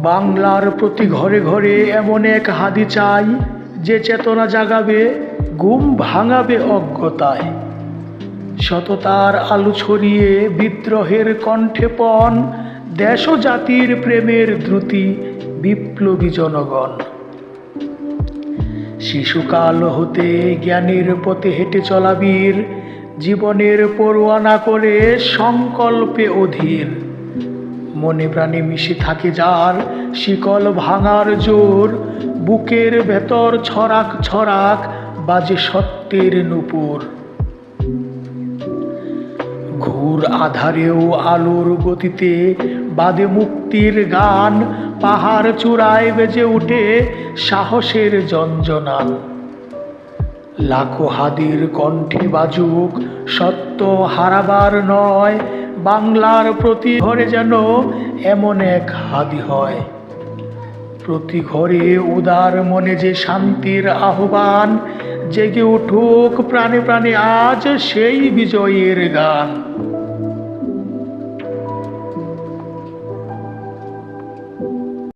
বাংলার প্রতি ঘরে ঘরে এমন এক হাদি চাই, যে চেতনা জাগাবে, ঘুম ভাঙাবে অজ্ঞতায়। সততার আলো ছড়িয়ে বিদ্রোহের কণ্ঠে পণ, দেশ ও জাতির প্রেমের দ্রুতি, বিপ্লবী জনগণ। শিশুকাল হতে জ্ঞানের পথে হেঁটে চলা বীর, জীবনের পরোয়া না করে সংকল্পে অধীর। মনে প্রাণে মিশে থাকে যার শিকল ভাঙার জোর, বুকের ভেতর ছড়াক ছড়াক বাজে সত্যের নূপুর। ঘোর আধারেও আলোর গতিতে বাদে মুক্তির গান, পাহাড় চূড়ায় বেজে উঠে সাহসের জঞ্জনান। লাখো হাদির কণ্ঠে বাজুক, সত্য হারাবার নয়, বাংলার প্রতি ঘরে যেন এমন এক হাদি হয়। প্রতি ঘরে উদার মনে যে শান্তির আহ্বান, জেগে উঠুক প্রাণে প্রাণে আজ সেই বিজয়ের গান।